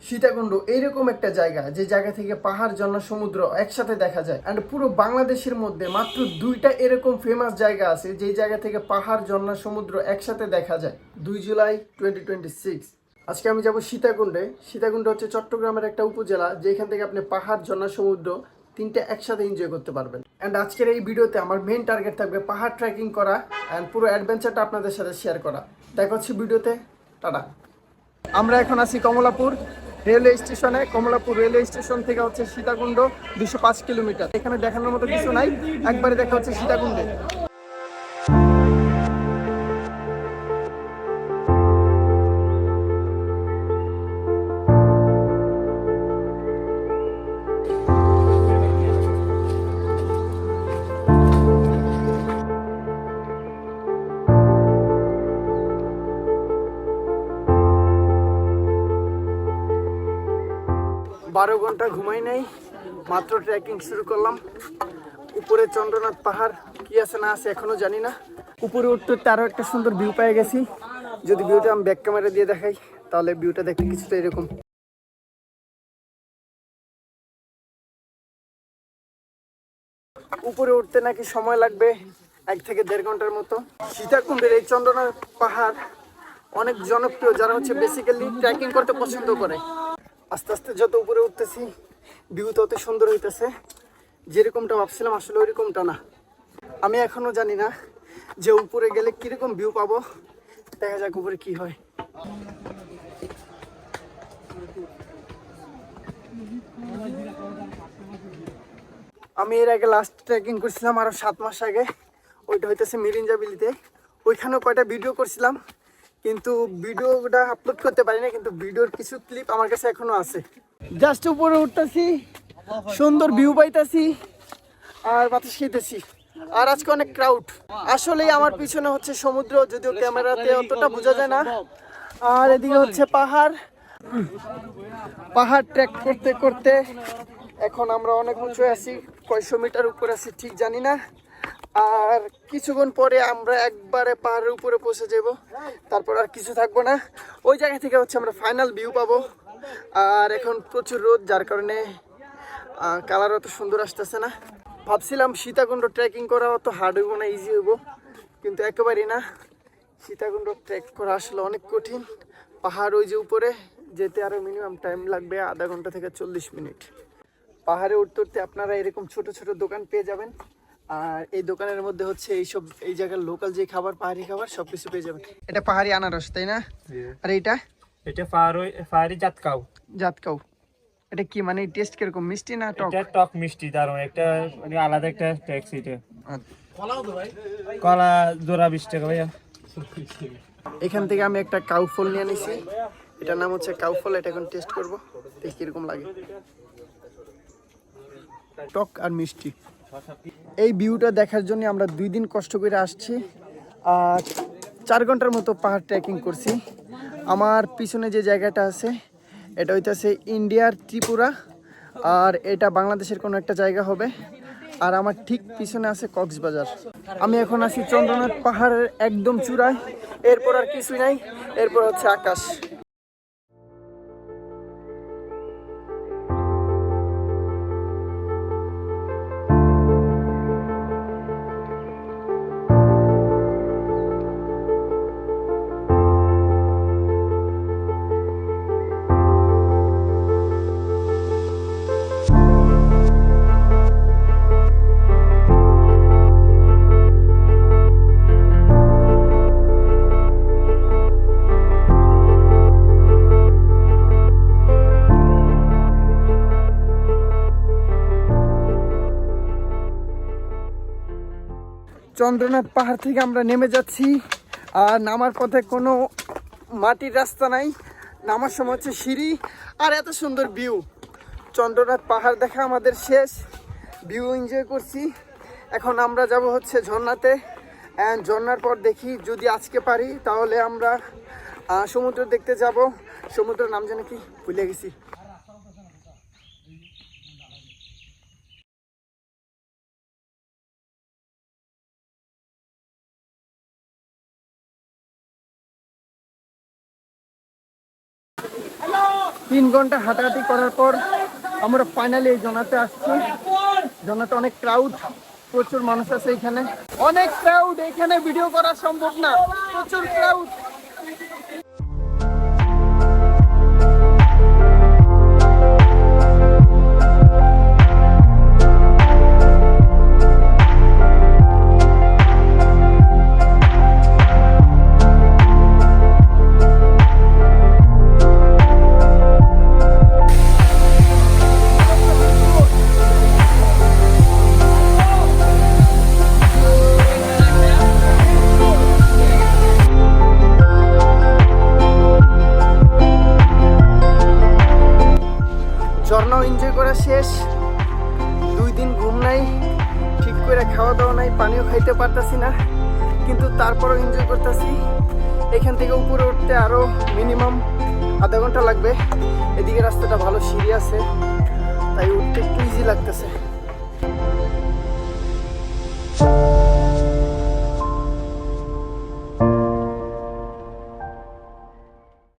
সীতাকুণ্ড এইরকম একটা জায়গা যে জায়গা থেকে পাহাড় ঝর্ণা সমুদ্র একসাথে দেখা যায়। অ্যান্ড পুরো বাংলাদেশের মধ্যে মাত্র 2টা এরকম ফেমাস জায়গা আছে যে জায়গা থেকে পাহাড় ঝর্ণা সমুদ্র একসাথে দেখা যায়। 2 জুলাই 2026 আজকে আমি যাব সীতাকুণ্ডে। সীতাকুণ্ড হচ্ছে চট্টগ্রামের একটা উপজেলা যেখান থেকে আপনি পাহাড় ঝর্ণা সমুদ্র তিনটে একসাথে এনজয় করতে পারবেন। অ্যান্ড আজকের এই ভিডিওতে আমার মেন টার্গেট থাকবে পাহাড় ট্রেকিং করা অ্যান্ড পুরো অ্যাডভেঞ্চারটা আপনাদের সাথে শেয়ার করা। দেখা হচ্ছে ভিডিওতে। টাটা। আমরা এখন আছি কমলাপুর রেলওয়ে স্টেশনে। কমলাপুর রেলওয়ে স্টেশন থেকে হচ্ছে সীতাকুণ্ড 205 কিলোমিটার। এখানে দেখানোর মতো কিছু নাই, একবারে দেখা হচ্ছে সীতাকুণ্ডে। বারো ঘন্টা ঘুমাই নাই, মাত্র ট্রেকিং শুরু করলাম। উপরে চন্দ্রনাথ পাহাড় কি আছে না আছে এখনো জানি না। উপরে উঠতে উঠতে আরো একটা সুন্দর ভিউ পেয়ে গেছি। যদি ভিউটা আমি ব্যাক ক্যামেরা দিয়ে দেখাই তাহলে ভিউটা দেখতে কিছুটা এরকম। উপরে উঠতে নাকি সময় লাগবে 1 থেকে 1.5 ঘন্টার মতো। সীতাকুণ্ডের এই চন্দ্রনাথ পাহাড় অনেক জনপ্রিয়, যারা হচ্ছে বেসিক্যালি ট্রেকিং করতে পছন্দ করে। আস্তে আস্তে যত উপরে উঠতেছি ভিউ তত সুন্দর হইতেছে। যেরকমটা ভাবছিলাম আসলে ওইরকমটা না। আমি এখনো জানি না যে উপরে গেলে কিরকম ভিউ পাবো। দেখা যাক উপরে কি হয়। আমি এর আগে লাস্ট ট্রেকিং করছিলাম আরো 7 মাস আগে। ওইটা হইতেছে মিরিঞ্জাবিলিতে। ওইখানেও কয়টা ভিডিও করছিলাম, কিন্তু ভিডিওটা আপলোড করতে পারি না, কিন্তু ভিডিওর কিছু ক্লিপ আমার কাছে এখনো আছে। জাস্ট উপরে উঠতেছি, সুন্দর ভিউ পাইতেছি আর বাতাস খেতেছি। আর আজকে অনেক ক্রাউড। আসলেই আমার পিছনে হচ্ছে সমুদ্র, যদিও ক্যামেরাতে অতটা বোঝা যায় না। আর এদিকে হচ্ছে পাহাড়। পাহাড় ট্রেক করতে করতে এখন আমরা অনেক উঁচু আছি, কয়শো মিটার উপরে আছি ঠিক জানি না। আর কিছুক্ষণ পরে আমরা একবারে পাহাড়ের উপরে পৌঁছে যাব, তারপর আর কিছু থাকবো না। ওই জায়গা থেকে হচ্ছে আমরা ফাইনাল ভিউ পাবো। আর এখন প্রচুর রোদ, যার কারণে কালার অত সুন্দর আসতেছে না। ভাবছিলাম সীতাকুণ্ড ট্রেকিং করা অত হার্ড হইব না, ইজি হইব, কিন্তু একেবারেই না। সীতাকুণ্ড ট্রেক করা আসলে অনেক কঠিন। পাহাড় ওই যে উপরে যেতে আরও মিনিমাম টাইম লাগবে আধা ঘন্টা থেকে 40 মিনিট। পাহাড়ে উঠতে উঠতে আপনারা এরকম ছোট ছোট দোকান পেয়ে যাবেন। আর এই দোকানের মধ্যে হচ্ছে এইসব এই জায়গার লোকাল যে খাবার, পাহাড়ি খাবার সবকিছু পেয়ে যাবেন। এটা পাহাড়ি আনারস তাই না? আর এটা এটা পাহাড়ি জাতকাও। জাতকাও। এটা কি মানে টেস্ট কিরকম, মিষ্টি না টক? এটা টক মিষ্টি, দারুণ একটা মানে আলাদা একটা টেক্স। এটা কলা জোড়া 20 টাকা ভাইয়া। এখান থেকে আমি একটা কাউ ফল নিয়ে নিছি। এটার নাম হচ্ছে কাউ ফল। এটা এখন টেস্ট করবো, দেখি কিরকম লাগে। টক আর মিষ্টি। এই ভিউটা দেখার জন্য আমরা 2 দিন কষ্ট করে আসছি আর 4 ঘন্টার মতো পাহাড় ট্রেকিং করছি। আমার পিছনে যে জায়গাটা আছে এটা হইতেছে ইন্ডিয়ার ত্রিপুরা, আর এটা বাংলাদেশের কোনো একটা জায়গা হবে। আর আমার ঠিক পিছনে আছে কক্সবাজার। আমি এখন আছি চন্দ্রনাথ পাহাড়ের একদম চূড়ায়। এরপর আর কিছুই নাই, এরপর হচ্ছে আকাশ। চন্দ্রনাথ পাহাড় থেকে আমরা নেমে যাচ্ছি। আর নামার পথে কোনো মাটির রাস্তা নাই, নামার সময় হচ্ছে সিঁড়ি। আর এত সুন্দর ভিউ। চন্দ্রনাথ পাহাড় দেখা আমাদের শেষ, ভিউ এনজয় করছি। এখন আমরা যাব হচ্ছে ঝর্ণাতে। অ্যান্ড ঝর্ণার পর দেখি যদি আজকে পারি তাহলে আমরা সমুদ্র দেখতে যাব। সমুদ্রের নাম যেন কি ভুলে গেছি। 3 ঘন্টা হাঁটাহাঁটি করার পর আমরা ফাইনালি এই জোনাতে আসছি। জোনাতে অনেক ক্রাউড, প্রচুর মানুষ আছে এখানে, অনেক ক্রাউড, এখানে ভিডিও করা সম্ভব না, প্রচুর ক্রাউড। ঝর্ণাও এনজয় করা শেষ। 2 দিন ঘুম নাই, ঠিক করে খাওয়া দাওয়া নাই, পানিও খাইতে পারতাছি না, কিন্তু তারপরও এনজয় করতেছি। এখান থেকে উপরে উঠতে আরো মিনিমাম আধা ঘন্টা লাগবে। এদিকে রাস্তাটা ভালো সিঁড়ি আছে, তাই উঠতে একটু ইজি লাগতেছে।